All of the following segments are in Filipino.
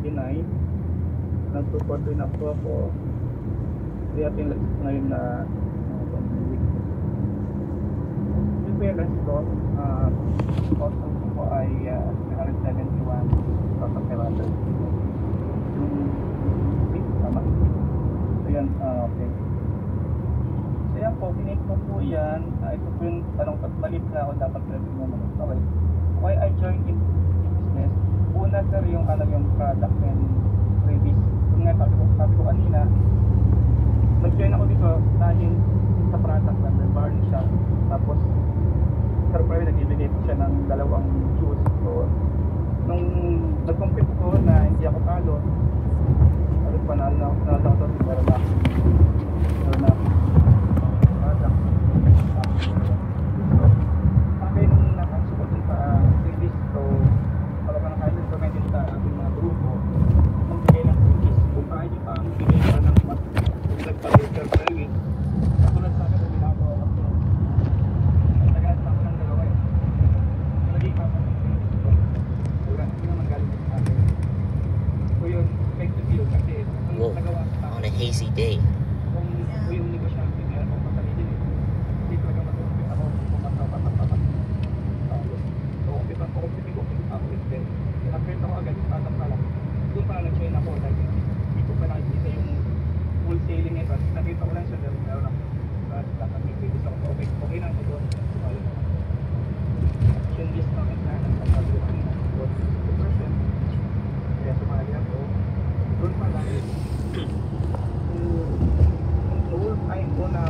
29. Nag-support rin ako. Kaya ngayon na yung fairness ko, costing ko ay 171 kilometers. Yung tama. So yan, okay. So yan po, kinake ko po yan. Ito po yung tanong balik na ako dapat pwede mo naman. Okay. Why I joined in business? Una sir, yung yung product and service. Yung nga sabi ko kanina, nag-join ako dito dahil sa product lang, may bar siya. Tapos, sir pa rin nag-ibigay po siya ng dalawang juice. So, nung nag-compete ko na hindi ako talo, sabi ko na ako ito, pero na product. So, akin nakasuot din sa service. So, pala ka nakalit ko medyo sa ating mga grupo, magbigay ng cookies. Kung kaya nyo pa ang bigay ka ng mas nagpag-reserve service, katulad sa akin, ginagawa ko. Nagalit ako ng dalawa eh. Nalagay ka pa ng service ko. Wala, hindi naman galing sa akin. So yun, expect to feel kasi nagawa sa akin. On a hazy day. Kung yung negosyante, meron akong pasalidin eh. Hindi talaga mag-compete ako kung matapatak. So, kumpitin ko ako din. Pinapirta ko agad, tatak na lang. Doon pa nag-join ako dahil hindi ko pa nakikita yung wholesaling ito. Nakita ko lang siya dahil meron ako. Dapat nag-credit ako. Okay na ako doon. Yung list namin na nagsasabi ko kanina. 2%. Kaya sumali ako. Doon pa lang. Kung whole time ko na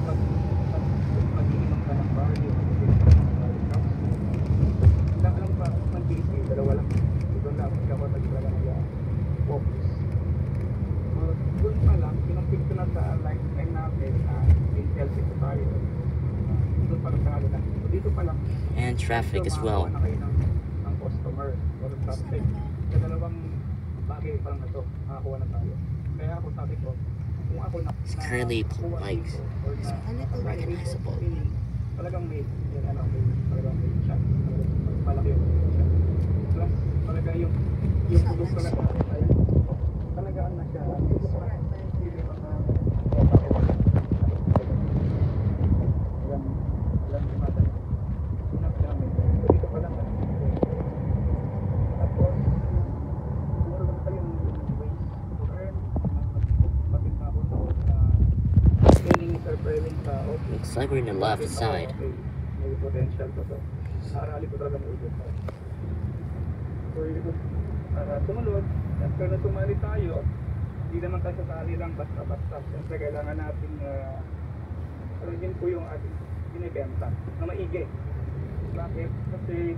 mag-inom ka ng barley o mag-inom ka ng barley cups, lang pa mag-iis kayo. Dalawa lang. Doon lang. Ikaw talaga nag-focus. Doon pa lang, pinumpit ko na sa lifetime natin na Intel Secretary. Doon pa lang sa kanila. So dito pa lang. And traffic as well. Na kayo ng customer or traffic. Sa dalawang bagay pa lang na ito, makakuha na tayo. Kaya ako sabi ko, kung ako na It's currently like recognizable. Talagang may talagang may shot. Malaki yung shot. Plus, talaga yung produkto na talagaan na siya. Dito pa lang. Tapos, siguro ba tayo yung ways to earn? Bakit na ako sa training is preparing sa office. Looks like we're in the left side. May potential ko to. Naarali ko talaga may ulit. So, sumunod, after na sumali tayo, hindi naman kasasali lang basta-basta. Siyempre, kailangan natin alagin po yung ating binibenta na maigi. Bakit? Kasi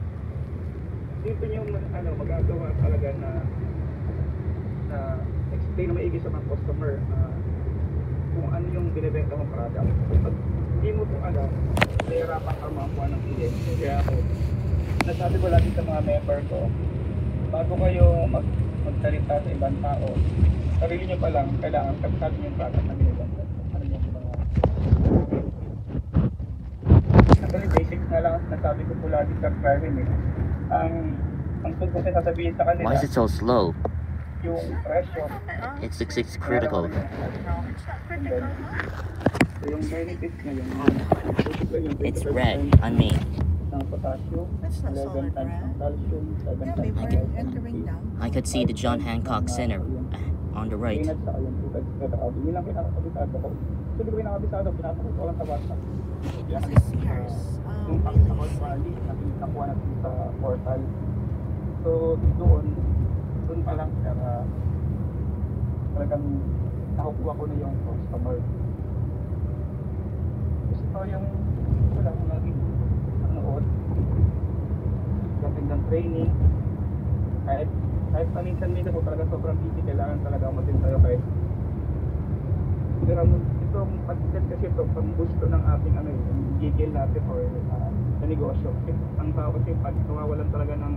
dito nyo magagawa talaga na explain na maigi sa mga customer kung ano yung binibenta mong product. Pag hindi mo po alam, nahihirapan ka makakuha ng client. Kaya ako, nasabi ko lagi sa mga member ko, bago kayo magsalita sa ibang tao, sarili nyo pa lang, kailangan kapsabi nyo yung product na binibenta. Ano yung mga actually basic na lang nasabi ko po lagi sa driving eh. Ang tungkol ko sasabihin sa kanila, Why is it so slow? yung presyo. It's critical. Yung benefits na yun. It's red on me. Ng potassium, That's not 11 solid times ng red. calcium, 7 Yeah, times they ng were entering down. I could see the John Hancock Center on the right. Ingat sa ayun, yun lang pinakabisado ko. So, di ko pinakabisado, pinapakot ko lang sa WhatsApp. This is Sears. Yung Pakisakot Valley, nakuha natin sa portal. So, doon pa lang, talagang nakukuha ko na yung customer. Gusto yung wala kong laging nanood. Gating ng training. Kahit paminsan-minsan po talaga sobrang busy, kailangan talaga matin tayo kahit. Pero itong pag-set kasi ito, pang-gusto ng ating yung gigil natin or sa negosyo. Ang tao kasi pag nawawalan talaga ng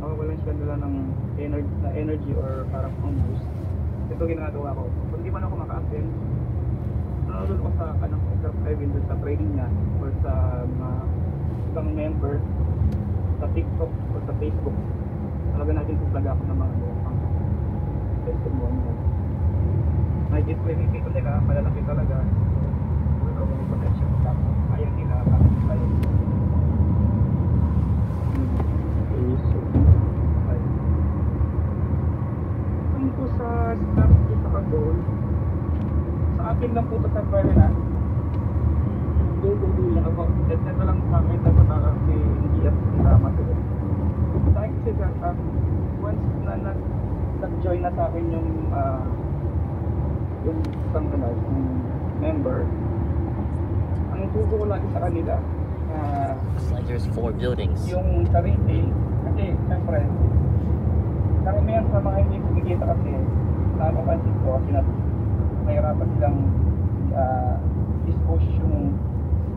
nawawalan siya nila ng energy or parang pang-boost. Ito ginagawa ko. Kung di man ako maka-attend, nanonood ko sa driving sa training niya or sa mga ibang member sa TikTok o sa Facebook. talaga natin paglaga ako ng mga pang testimony. Nakikita nila, malalaki talaga. Pero may potential sa ayaw nila, bakit ayaw nila. Kung po sa staff sa Kagol, sa akin lang po ito sa na do lang ako. Ito lang sa akin na may hindi at drama ko. Sa akin kasi once na nag-join na sa akin yung isang yung member, ang tugo ko lagi sa kanila It's like there's 4 buildings. yung sa retail, kasi syempre karamihan sa mga hindi kumikita kasi nakapansin ko kasi nahirapan silang dispose yung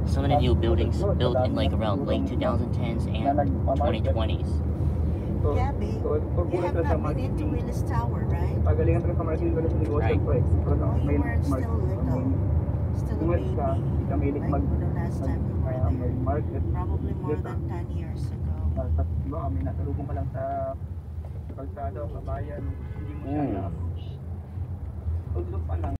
So many new buildings built in like around late 2010s and 2020s. so, Gabby, so you pagkulit have sila sa not been into marketing, Willis Tower, right? pagalingan talaga sa marketing ko sa negosyo, Right. pre. Pero Oh, you may were still little. Still a Kung baby. ka, kamilig Like the last time we were there. market. Probably more than 10 years ago. Tapos diba, may nasalubong ka lang sa kalsada o kabayan, hindi mo siya Mm. na-approach. So, doon pa lang,